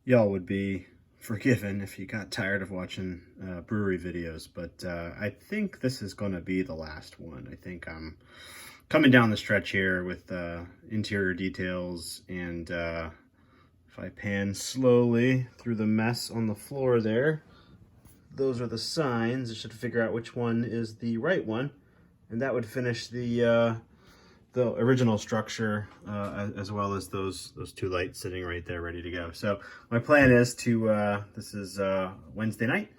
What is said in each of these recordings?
y'all would be forgiven if you got tired of watching brewery videos, but I think this is going to be the last one. I think I'm coming down the stretch here with interior details, and if I pan slowly through the mess on the floor there, those are the signs. I should figure out which one is the right one, and that would finish the original structure, as well as those two lights sitting right there ready to go. So my plan is to, this is Wednesday night,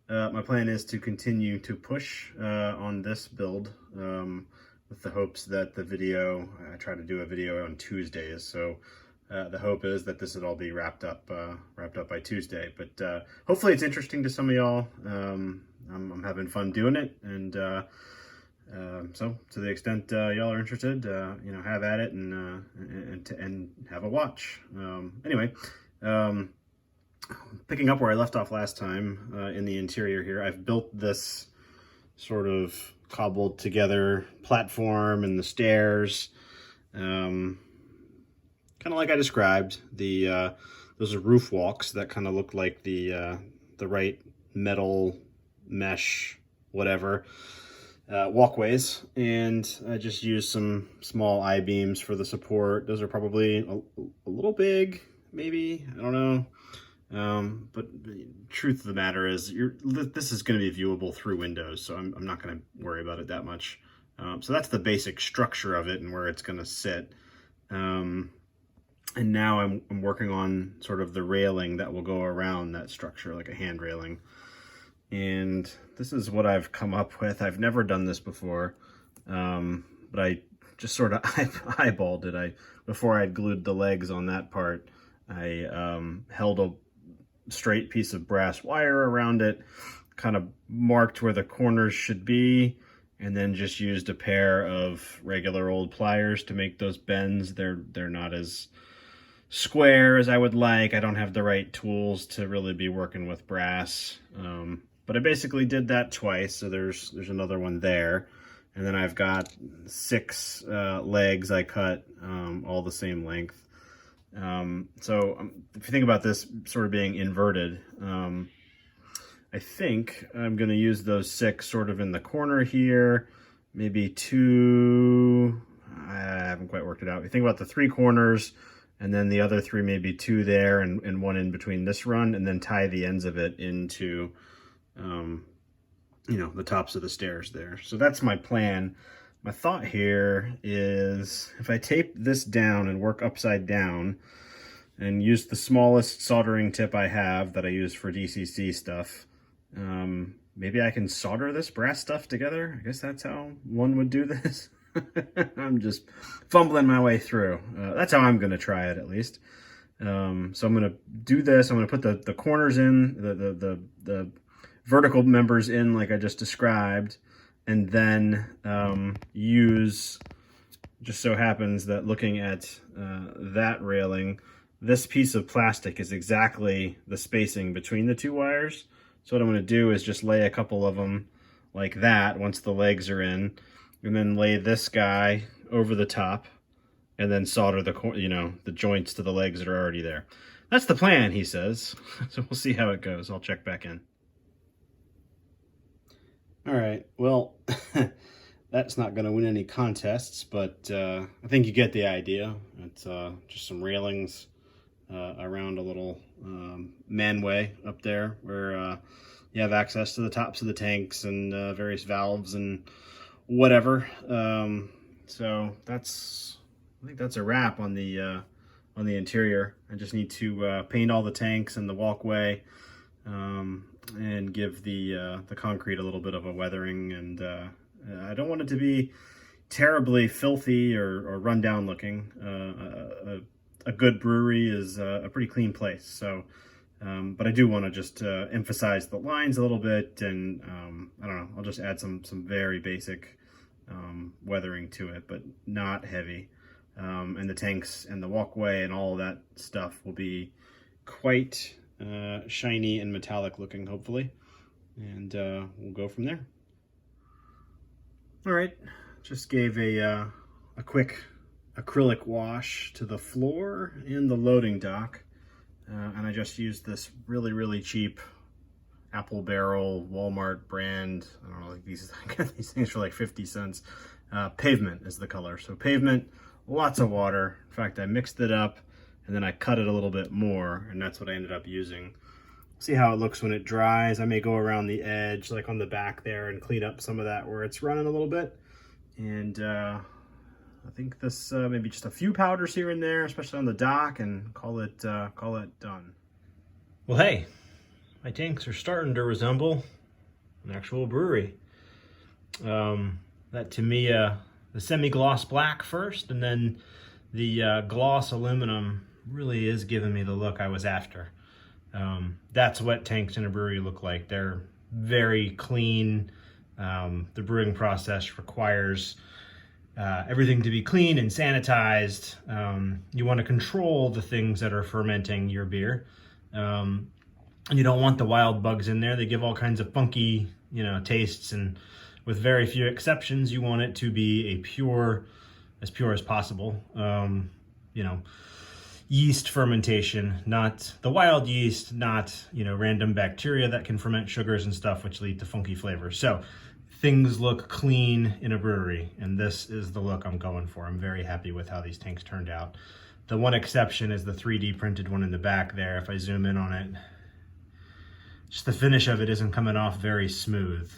my plan is to continue to push on this build, with the hopes that the video, I try to do a video on Tuesdays, so the hope is that this would all be wrapped up by Tuesday. But hopefully it's interesting to some of y'all. I'm having fun doing it, and so to the extent y'all are interested, have at it and have a watch. Anyway, picking up where I left off last time in the interior here, I've built this sort of cobbled together platform and the stairs, kind of like I described. Those are roof walks that kind of look like the right metal mesh whatever walkways, and I just used some small I-beams for the support. Those are probably a little big, maybe, I don't know. But the truth of the matter is, this is going to be viewable through windows, so I'm not going to worry about it that much. So that's the basic structure of it and where it's going to sit. And now I'm working on sort of the railing that will go around that structure, like a hand railing. And this is what I've come up with. I've never done this before, but I just sort of eyeballed it. Before I'd glued the legs on that part, I held a straight piece of brass wire around it, kind of marked where the corners should be, and then just used a pair of regular old pliers to make those bends. They're not as square as I would like. I don't have the right tools to really be working with brass. But I basically did that twice, so there's another one there. And then I've got 6 legs I cut, all the same length. So if you think about this sort of being inverted, I think I'm going to use those 6 sort of in the corner here, maybe 2, I haven't quite worked it out. If you think about the 3 corners, and then the other 3, maybe 2 there, and 1 in between this run, and then tie the ends of it into the tops of the stairs there. So that's my plan. My thought here is, if I tape this down and work upside down and use the smallest soldering tip I have that I use for DCC stuff, maybe I can solder this brass stuff together. I guess that's how one would do this. I'm just fumbling my way through. That's how I'm going to try it, at least. So I'm going to do this. I'm going to put the corners in, the vertical members in like I just described, and then use, just so happens that looking at that railing, this piece of plastic is exactly the spacing between the 2 wires. So what I'm going to do is just lay a couple of them like that once the legs are in, and then lay this guy over the top, and then solder the joints to the legs that are already there. That's the plan, he says. So we'll see how it goes. I'll check back in. All right, well, that's not going to win any contests, but I think you get the idea. It's just some railings around a little manway up there where you have access to the tops of the tanks and various valves and whatever. So I think that's a wrap on the interior. I just need to paint all the tanks and the walkway, and give the concrete a little bit of a weathering, and I don't want it to be terribly filthy or run down looking. A good brewery is a pretty clean place, so but I do want to just emphasize the lines a little bit, and I don't know, I'll just add some very basic weathering to it, but not heavy. And the tanks and the walkway and all of that stuff will be quite shiny and metallic looking, hopefully, and we'll go from there. All right, just gave a quick acrylic wash to the floor and the loading dock. and I just used this really, really cheap Apple Barrel Walmart brand. I don't know, like these, I got these things for like 50 cents. Pavement is the color. So Pavement, lots of water. In fact, I mixed it up and then I cut it a little bit more, and that's what I ended up using. See how it looks when it dries. I may go around the edge, like on the back there, and clean up some of that where it's running a little bit. And I think this maybe just a few powders here and there, especially on the dock, and call it done. Well, hey, my tanks are starting to resemble an actual brewery. That to me, the semi-gloss black first, and then the gloss aluminum really is giving me the look I was after. That's what tanks in a brewery look like. They're very clean. The brewing process requires everything to be clean and sanitized. You want to control the things that are fermenting your beer. You don't want the wild bugs in there. They give all kinds of funky, tastes, and with very few exceptions, you want it to be as pure as possible. Yeast fermentation, not the wild yeast, not, random bacteria that can ferment sugars and stuff, which lead to funky flavors. So things look clean in a brewery, and this is the look I'm going for. I'm very happy with how these tanks turned out. The one exception is the 3D printed one in the back there. If I zoom in on it, just the finish of it isn't coming off very smooth.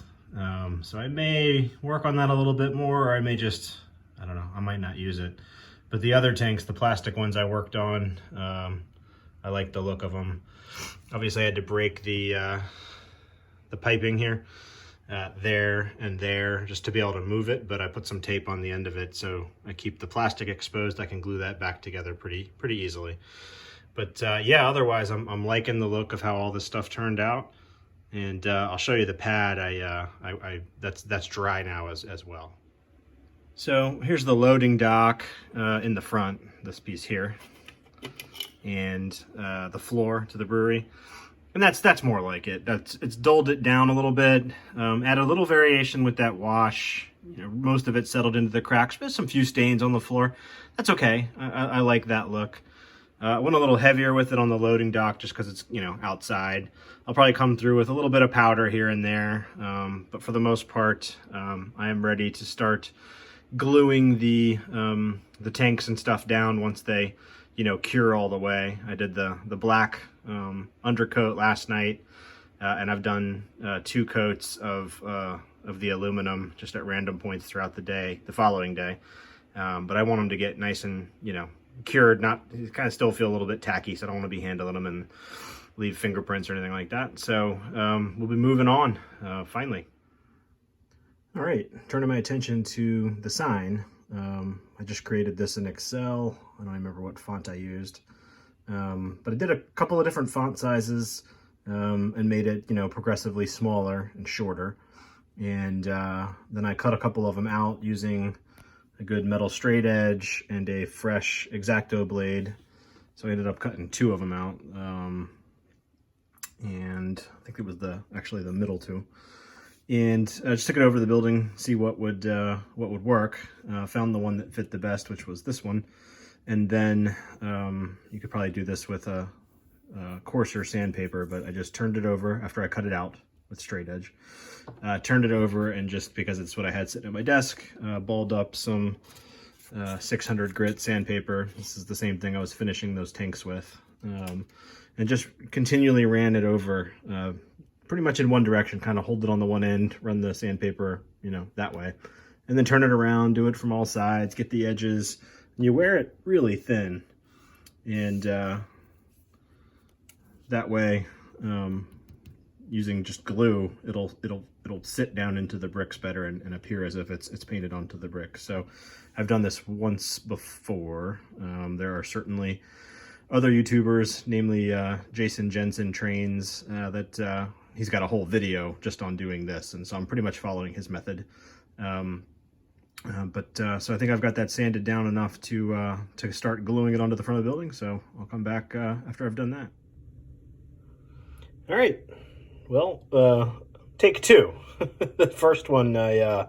So I may work on that a little bit more, or I may just, I don't know, I might not use it. But the other tanks, the plastic ones I worked on, I like the look of them. Obviously I had to break the piping here, there and there, just to be able to move it, but I put some tape on the end of it so I keep the plastic exposed. I can glue that back together pretty easily. But yeah, otherwise I'm liking the look of how all this stuff turned out. And I'll show you the pad. That's dry now as well. So here's the loading dock in the front, this piece here, and the floor to the brewery. And that's more like it. It's dulled it down a little bit, add a little variation with that wash. Most of it settled into the cracks. There's some few stains on the floor. That's okay. I like that look. I went a little heavier with it on the loading dock just because it's, outside. I'll probably come through with a little bit of powder here and there. But for the most part, I am ready to start gluing the tanks and stuff down once they, cure all the way. I did the black undercoat last night, and I've done 2 coats of the aluminum just at random points throughout the following day. But I want them to get nice and, cured, not kind of still feel a little bit tacky, so I don't want to be handling them and leave fingerprints or anything like that. So we'll be moving on finally. All right, turning my attention to the sign. I just created this in Excel. I don't remember what font I used, but I did a couple of different font sizes and made it, progressively smaller and shorter. And then I cut a couple of them out using a good metal straight edge and a fresh X-Acto blade. So I ended up cutting 2 of them out. And I think it was actually the middle 2. And I just took it over to the building, see what would work. Found the one that fit the best, which was this one. And then you could probably do this with a coarser sandpaper, but I just turned it over after I cut it out with straight edge. Turned it over, and just because it's what I had sitting at my desk, balled up some 600 grit sandpaper. This is the same thing I was finishing those tanks with. And just continually ran it over pretty much in one direction, kind of hold it on the one end, run the sandpaper, that way. And then turn it around, do it from all sides, get the edges. And you wear it really thin. And that way, using just glue, it'll sit down into the bricks better and appear as if it's painted onto the brick. So I've done this once before. There are certainly other YouTubers, namely Jason Jensen Trains, that he's got a whole video just on doing this, and so I'm pretty much following his method. So I think I've got that sanded down enough to start gluing it onto the front of the building. So I'll come back after I've done that. All right. Well, take 2. The first one I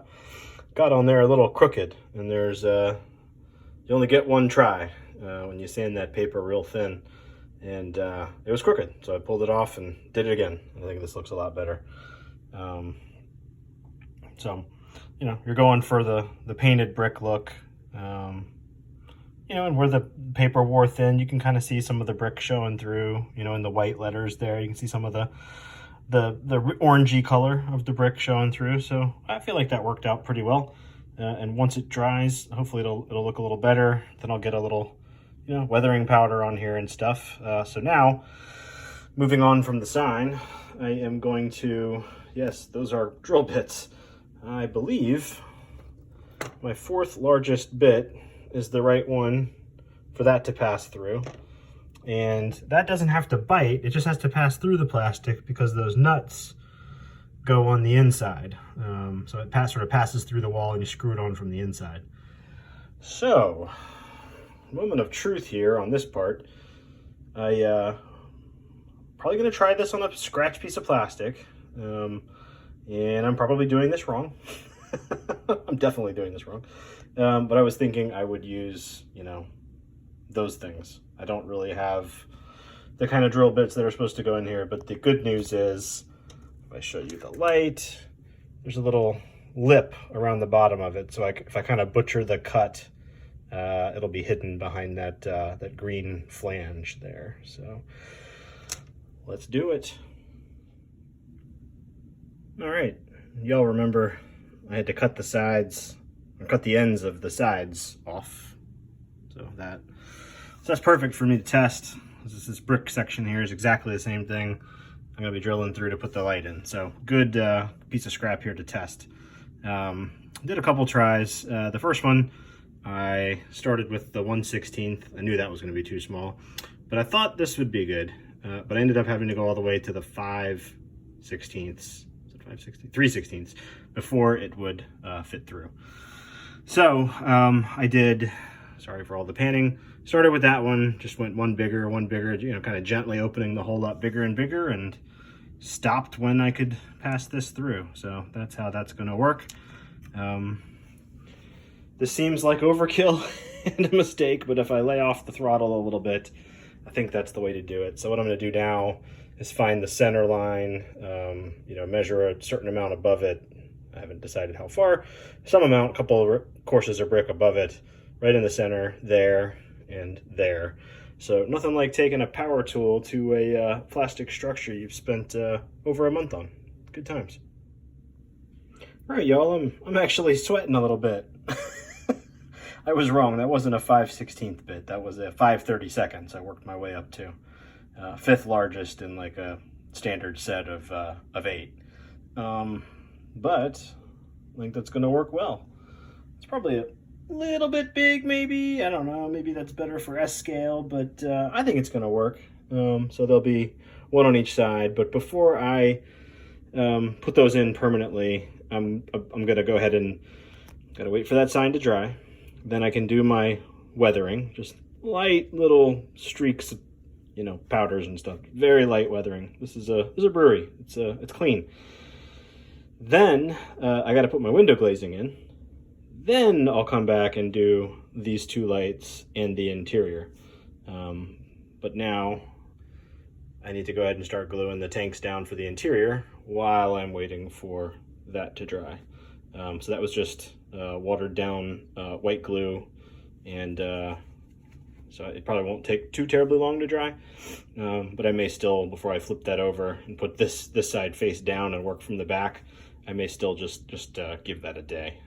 got on there a little crooked, and there's you only get one try when you sand that paper real thin. and it was crooked. So I pulled it off and did it again. I think this looks a lot better. So, you know, you're going for the painted brick look. You know, and where the paper wore thin, you can kind of see some of the brick showing through, you know, in the white letters there. You can see some of the orangey color of the brick showing through. So I feel like that worked out pretty well. And once it dries, hopefully it'll look a little better. Then I'll get a little, you know, weathering powder on here and stuff. So now, moving on from the sign, I am going to, yes, those are drill bits. I believe my 4th largest bit is the right one for that to pass through. And that doesn't have to bite, it just has to pass through the plastic because those nuts go on the inside. So it sort of passes through the wall and you screw it on from the inside. So, moment of truth here on this part. I probably gonna try this on a scratch piece of plastic. And I'm probably doing this wrong. I'm definitely doing this wrong. But I was thinking I would use, you know, those things. I don't really have the kind of drill bits that are supposed to go in here, but the good news is, if I show you the light, there's a little lip around the bottom of it. So if I kind of butcher the cut, it'll be hidden behind that green flange there. So let's do it. All right, y'all remember I had to cut the sides, or cut the ends of the sides off. So that's perfect for me to test. This brick section here is exactly the same thing I'm gonna be drilling through to put the light in. So good piece of scrap here to test. Did a couple tries. The first one, I started with the 1/16. I knew that was gonna be too small, but I thought this would be good. But I ended up having to go all the way to the 5/16. 3/16 before it would fit through. So I did, sorry for all the panning, started with that one, just went one bigger, you know, kind of gently opening the hole up bigger and bigger, and stopped when I could pass this through. So that's how that's going to work. This seems like overkill and a mistake, but if I lay off the throttle a little bit, I think that's the way to do it. So what I'm going to do now is find the center line, you know, measure a certain amount above it. I haven't decided how far. Some amount, a couple of courses of brick above it, right in the center, there and there. So nothing like taking a power tool to a plastic structure you've spent over a month on. Good times. All right, y'all, I'm actually sweating a little bit. I was wrong. That wasn't a 5/16 bit. That was a 5/32. I worked my way up to 5th largest in like a standard set of 8. But I think that's going to work well. It's probably a little bit big, maybe. I don't know. Maybe that's better for S scale, but I think it's going to work. So there'll be one on each side. But before I put those in permanently, I'm going to go ahead and gotta wait for that sign to dry. Then I can do my weathering, just light little streaks of, you know, powders and stuff. Very light weathering. This is a brewery. It's clean. Then I got to put my window glazing in. Then I'll come back and do these 2 lights and the interior. But now I need to go ahead and start gluing the tanks down for the interior while I'm waiting for that to dry. So that was just watered down white glue, and so it probably won't take too terribly long to dry. But I may still, before I flip that over and put this side face down and work from the back, I may still just give that a day.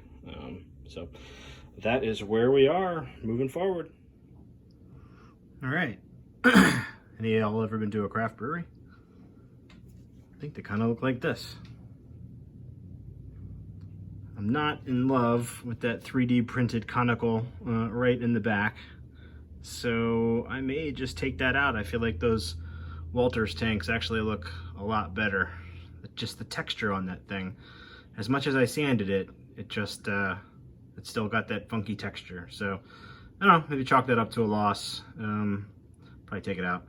So that is where we are moving forward. All right. Any of y'all ever been to a craft brewery? I think they kind of look like this. I'm not in love with that 3D printed conical right in the back, so I may just take that out. I feel like those Walthers tanks actually look a lot better. Just the texture on that thing, as much as I sanded it, it just it's still got that funky texture. So I don't know, maybe chalk that up to a loss. Probably take it out,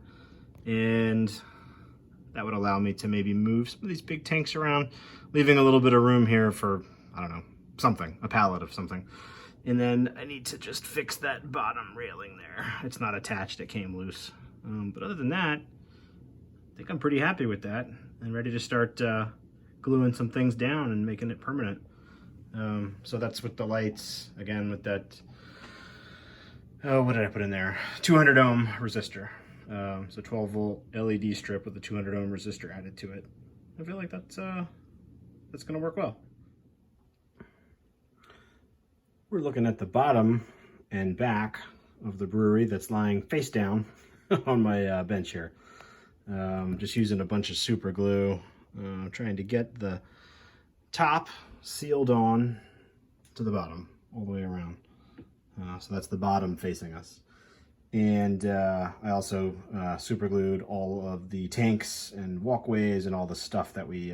and that would allow me to maybe move some of these big tanks around, leaving a little bit of room here for, I don't know, something, a pallet of something. And then I need to just fix that bottom railing there. It's not attached, it came loose. But other than that, I think I'm pretty happy with that and ready to start gluing some things down and making it permanent. So that's with the lights, again with that, what did I put in there? 200 ohm resistor. So 12 volt LED strip with a 200 ohm resistor added to it. I feel like that's gonna work well. We're looking at the bottom and back of the brewery that's lying face down on my bench here. Just using a bunch of super glue, trying to get the top sealed on to the bottom all the way around. So that's the bottom facing us. And I also super glued all of the tanks and walkways and all the stuff that we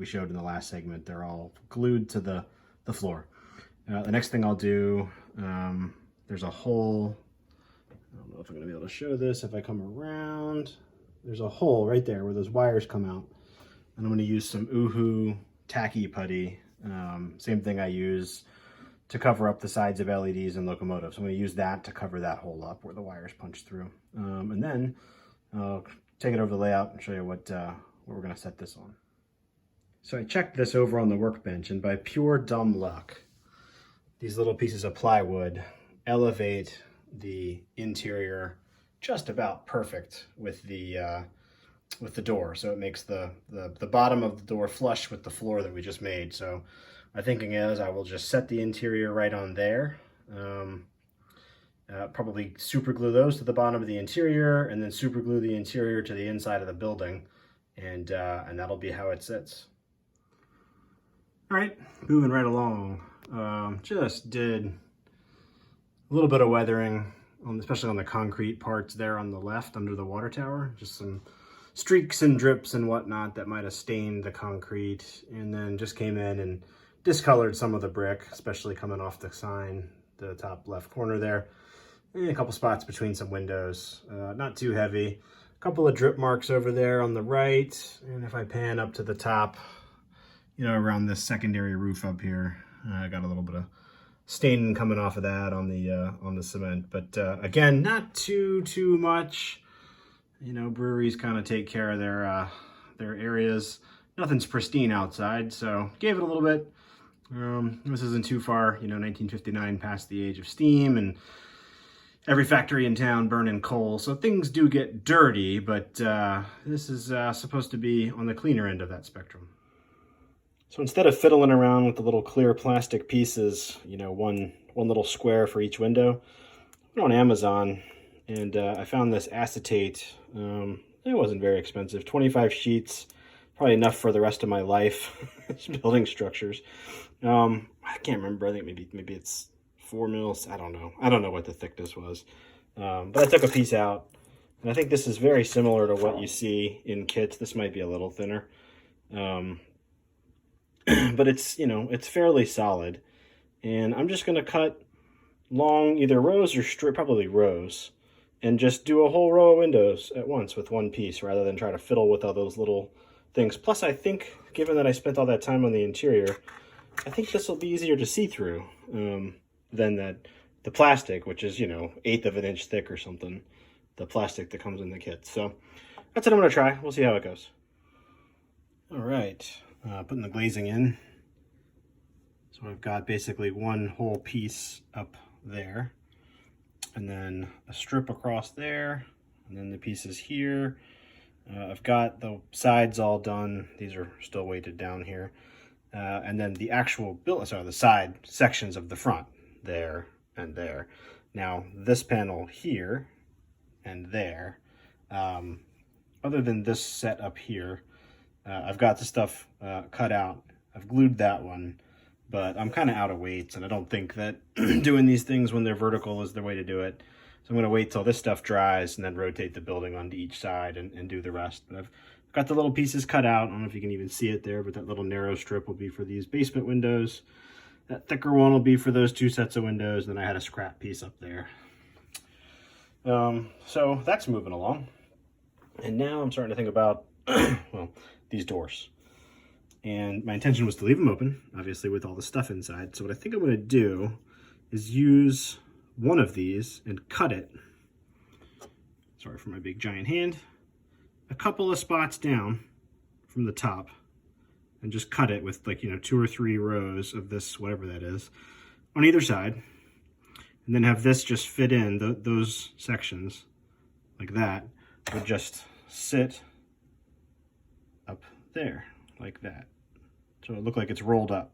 showed in the last segment. They're all glued to the floor. The next thing I'll do, there's a hole. I don't know if I'm going to be able to show this if I come around. There's a hole right there where those wires come out. And I'm going to use some Oohoo tacky putty. Same thing I use to cover up the sides of LEDs and locomotives. I'm going to use that to cover that hole up where the wires punch through. And then I'll take it over the layout and show you what we're going to set this on. So I checked this over on the workbench, and by pure dumb luck, these little pieces of plywood elevate the interior just about perfect with the door. So it makes the bottom of the door flush with the floor that we just made. So my thinking is I will just set the interior right on there. Probably super glue those to the bottom of the interior, and then super glue the interior to the inside of the building, and that'll be how it sits. All right, moving right along. Just did a little bit of weathering, especially on the concrete parts there on the left under the water tower. Just some streaks and drips and whatnot that might have stained the concrete, and then just came in and discolored some of the brick, especially coming off the sign, the top left corner there, and a couple spots between some windows. Not too heavy. A couple of drip marks over there on the right, and if I pan up to the top, you know, around this secondary roof up here, I got a little bit of staining coming off of that on the cement. But again, not too much. You know, breweries kind of take care of their areas. Nothing's pristine outside, so gave it a little bit. This isn't too far, you know, 1959 past the age of steam, and every factory in town burning coal, so things do get dirty, but this is supposed to be on the cleaner end of that spectrum. So instead of fiddling around with the little clear plastic pieces, you know, one little square for each window, I went on Amazon and I found this acetate. It wasn't very expensive, 25 sheets, probably enough for the rest of my life. Building structures. I can't remember. I think maybe it's 4 mils. I don't know what the thickness was. But I took a piece out, and I think this is very similar to what you see in kits. This might be a little thinner. But it's, you know, it's fairly solid, and I'm just going to cut long, either rows or straight, probably rows, and just do a whole row of windows at once with one piece rather than try to fiddle with all those little things. Plus, I think, given that I spent all that time on the interior, I think this will be easier to see through than the plastic, which is, you know, 1/8 of an inch thick or something, the plastic that comes in the kit. So that's what I'm going to try. We'll see how it goes. All right. Putting the glazing in. So I've got basically one whole piece up there, and then a strip across there, and then the pieces here. I've got the sides all done. These are still weighted down here. And then the actual the side sections of the front, there and there. Now this panel here and there, other than this set up here, I've got the stuff cut out. I've glued that one, but I'm kind of out of weights, and I don't think that doing these things when they're vertical is the way to do it. So I'm going to wait till this stuff dries and then rotate the building onto each side and do the rest. But I've got the little pieces cut out. I don't know if you can even see it there, but that little narrow strip will be for these basement windows. That thicker one will be for those 2 sets of windows. Then I had a scrap piece up there. So that's moving along. And now I'm starting to think about, well, these doors. And my intention was to leave them open, obviously, with all the stuff inside. So what I think I'm going to do is use one of these and cut it sorry for my big giant hand, a couple of spots down from the top and just cut it with, like, 2 or 3 rows of this, whatever that is, on either side. And then have this just fit in, those sections like that would just sit up there like that. So it looked like it's rolled up.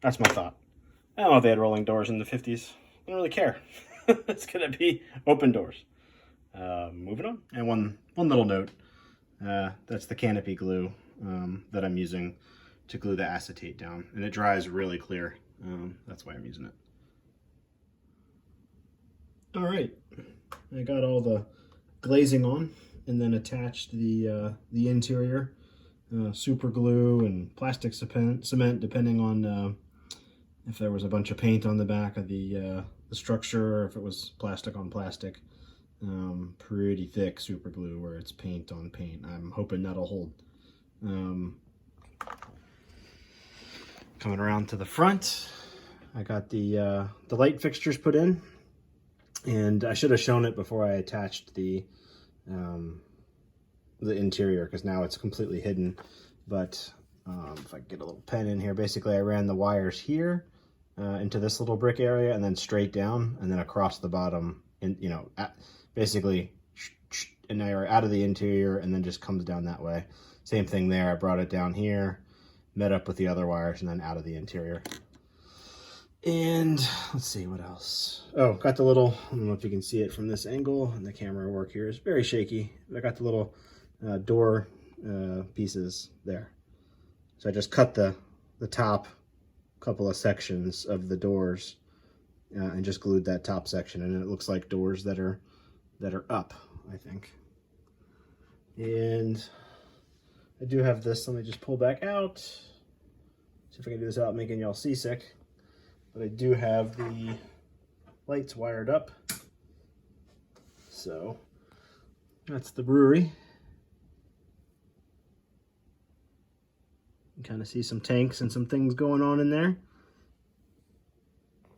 That's my thought. I don't know if they had rolling doors in the 50s. I don't really care. It's gonna be open doors. Moving on. And one little note. That's the canopy glue that I'm using to glue the acetate down. And it dries really clear. That's why I'm using it. All right. I got all the glazing on and then attached the interior. Super glue and plastic cement, depending on if there was a bunch of paint on the back of the structure, or if it was plastic on plastic. Pretty thick super glue where it's paint on paint. I'm hoping that'll hold. Coming around to the front, I got the light fixtures put in, and I should have shown it before I attached the interior, because now it's completely hidden. But if I get a little pen in here, basically I ran the wires here into this little brick area, and then straight down, and then across the bottom, and basically and now out of the interior, and then just comes down that way. Same thing there. I brought it down here, met up with the other wires, and then out of the interior. And let's see what else. Oh, got the little, I don't know if you can see it from this angle, and the camera work here is very shaky. I got the little door pieces there. So I just cut the top couple of sections of the doors and just glued that top section, and it looks like doors that are up, I think. And I do have this. Let me just pull back out. See if I can do this without making y'all seasick. But I do have the lights wired up. So that's the brewery. You kind of see some tanks and some things going on in there.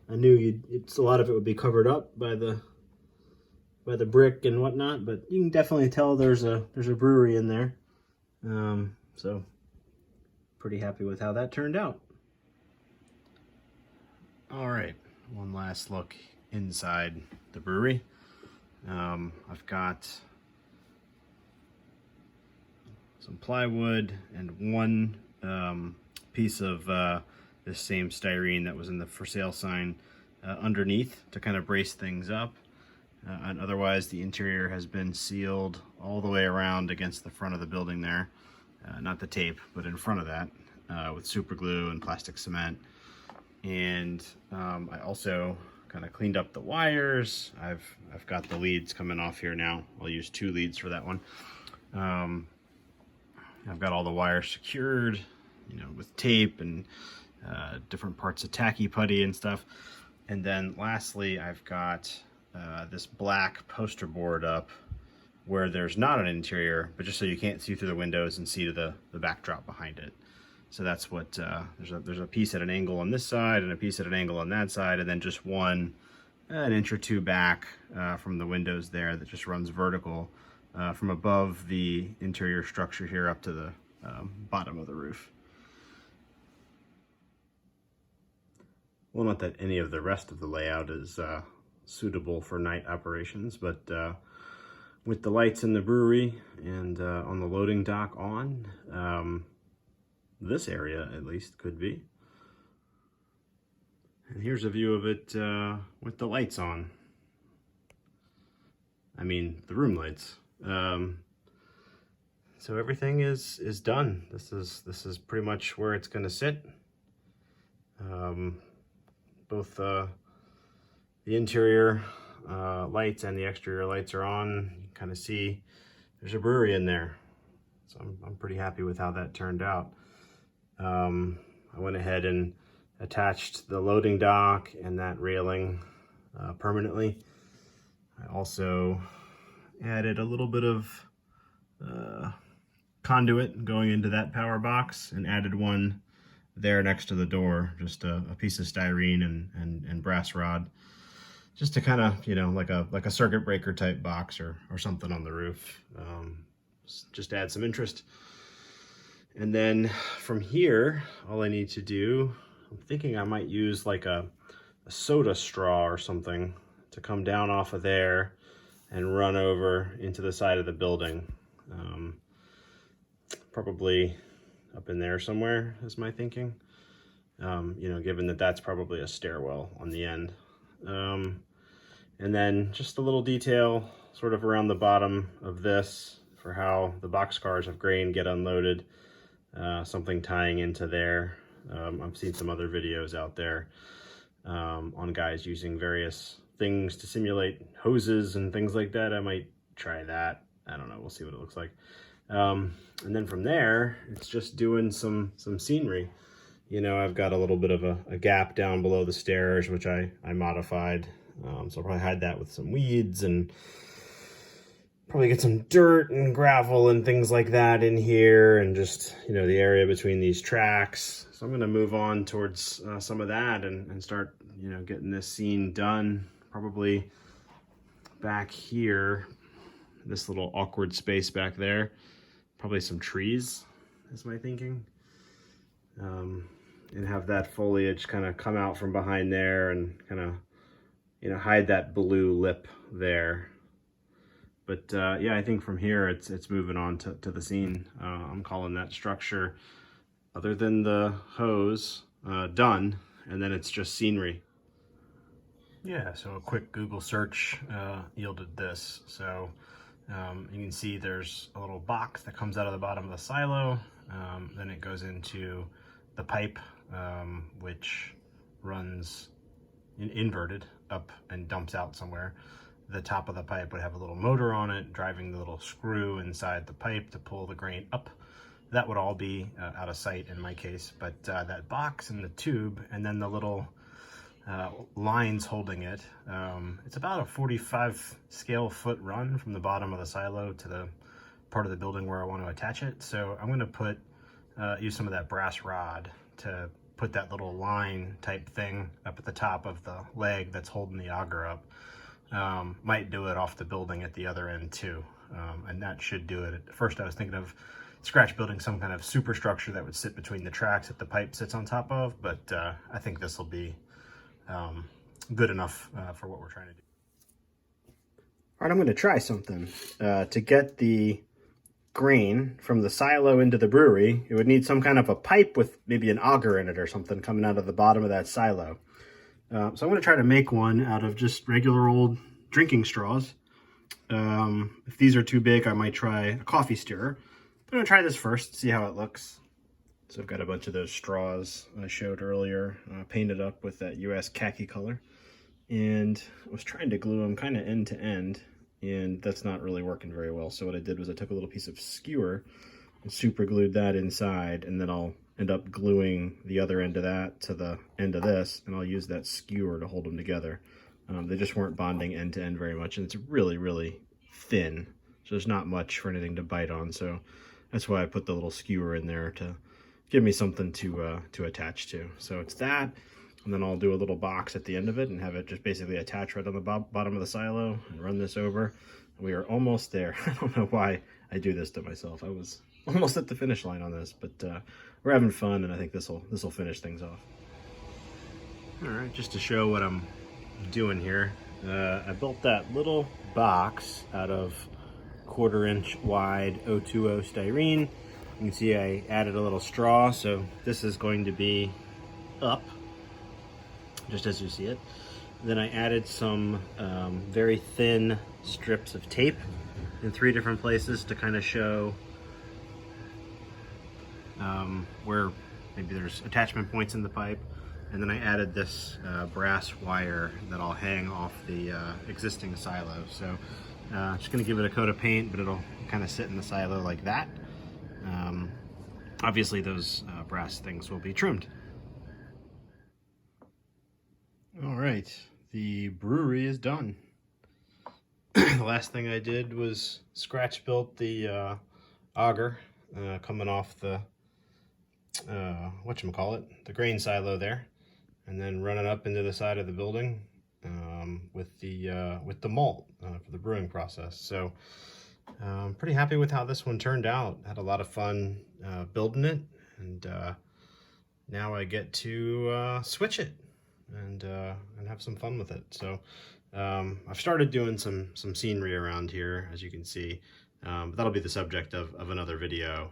I knew a lot of it would be covered up by the brick and whatnot, but you can definitely tell there's a brewery in there. So pretty happy with how that turned out. All right, one last look inside the brewery. I've got some plywood and one piece of this same styrene that was in the for sale sign underneath to kind of brace things up. And otherwise the interior has been sealed all the way around against the front of the building there. Not the tape, but in front of that with super glue and plastic cement. And I also kind of cleaned up the wires. I've got the leads coming off here now. I'll use 2 leads for that one. I've got all the wires secured, with tape and different parts of tacky putty and stuff. And then lastly, I've got this black poster board up where there's not an interior, but just so you can't see through the windows and see to the backdrop behind it. So that's what, there's a piece at an angle on this side and a piece at an angle on that side, and then just one an inch or 2 back from the windows there that just runs vertical from above the interior structure here up to the bottom of the roof. Well, not that any of the rest of the layout is suitable for night operations, but with the lights in the brewery and on the loading dock on, this area at least could be. And here's a view of it with the lights on. I mean, the room lights. So everything is done. This is pretty much where it's going to sit. Both the interior lights and the exterior lights are on. You kind of see there's a brewery in there. So I'm pretty happy with how that turned out. I went ahead and attached the loading dock and that railing permanently. I also added a little bit of conduit going into that power box and added one there next to the door, just a piece of styrene and brass rod. just to kind of, you know, like a circuit breaker type box or something on the roof. Just add some interest. And then from here, all I need to do, I'm thinking I might use like a soda straw or something to come down off of there and run over into the side of the building. Probably up in there somewhere is my thinking. You know, given that that's probably a stairwell on the end. And then just a little detail sort of around the bottom of this for how the boxcars of grain get unloaded. Something tying into there. I've seen some other videos out there on guys using various things to simulate hoses and things like that. I might try that. I don't know, we'll see what it looks like. And then from there, it's just doing some scenery. You know, I've got a little bit of a gap down below the stairs, which I modified. So I'll probably hide that with some weeds and probably get some dirt and gravel and things like that in here, and just, you know, the area between these tracks. So I'm going to move on towards some of that and start, you know, getting this scene done. Probably back here, this little awkward space back there, probably some trees is my thinking. And have that foliage kind of come out from behind there and kind of, you know, hide that blue lip there. But yeah, I think from here it's moving on to the scene. I'm calling that structure, other than the hose, done, and then it's just scenery. Yeah, so a quick Google search yielded this. So you can see there's a little box that comes out of the bottom of the silo. Then it goes into the pipe, which runs inverted up and dumps out somewhere. The top of the pipe would have a little motor on it, driving the little screw inside the pipe to pull the grain up. That would all be out of sight in my case, but that box and the tube, and then the little lines holding it, it's about a 45 scale foot run from the bottom of the silo to the part of the building where I want to attach it. So I'm going to use some of that brass rod to put that little line type thing up at the top of the leg that's holding the auger up. Might do it off the building at the other end too, and that should do it. At first I was thinking of scratch building some kind of superstructure that would sit between the tracks that the pipe sits on top of, but I think this will be good enough for what we're trying to do. All right, I'm going to try something. To get the grain from the silo into the brewery, it would need some kind of a pipe with maybe an auger in it or something coming out of the bottom of that silo. So I'm going to try to make one out of just regular old drinking straws. If these are too big, I might try a coffee stirrer. But I'm going to try this first, see how it looks. So I've got a bunch of those straws I showed earlier, painted up with that US khaki color. And I was trying to glue them kind of end to end, and that's not really working very well. So what I did was I took a little piece of skewer and super glued that inside, and then I'll end up gluing the other end of that to the end of this, and I'll use that skewer to hold them together. They just weren't bonding end to end very much, and it's really, really thin, so there's not much for anything to bite on. So that's why I put the little skewer in there to give me something to attach to. So it's that, and then I'll do a little box at the end of it and have it just basically attach right on the bottom of the silo and run this over. We are almost there. I don't know why I do this to myself. I was almost at the finish line on this, but we're having fun, and I think this will finish things off. All right, just to show what I'm doing here, I built that little box out of 1/4 inch wide 020 styrene. You can see I added a little straw, so this is going to be up, just as you see it. Then I added some very thin strips of tape in 3 different places to kind of show where maybe there's attachment points in the pipe. And then I added this brass wire that I'll hang off the existing silo. So just gonna give it a coat of paint, but it'll kind of sit in the silo like that. Obviously those brass things will be trimmed. All right, the brewery is done. The last thing I did was scratch built the auger coming off the the grain silo there, and then run it up into the side of the building. with the malt for the brewing process. So I'm pretty happy with how this one turned out. Had a lot of fun building it, and now I get to switch it and have some fun with it. So I've started doing some scenery around here, as you can see, but that'll be the subject of another video.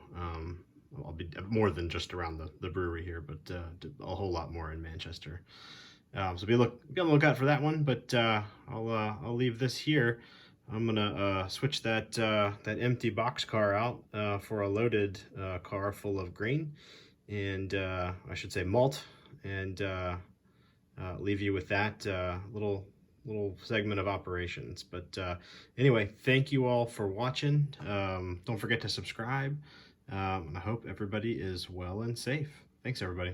I'll be more than just around the brewery here, but a whole lot more in Manchester. So be on the lookout for that one. But I'll leave this here. I'm gonna switch that empty box car out for a loaded car full of grain, and I should say malt, and leave you with that little segment of operations. But anyway, thank you all for watching. Don't forget to subscribe. And I hope everybody is well and safe. Thanks, everybody.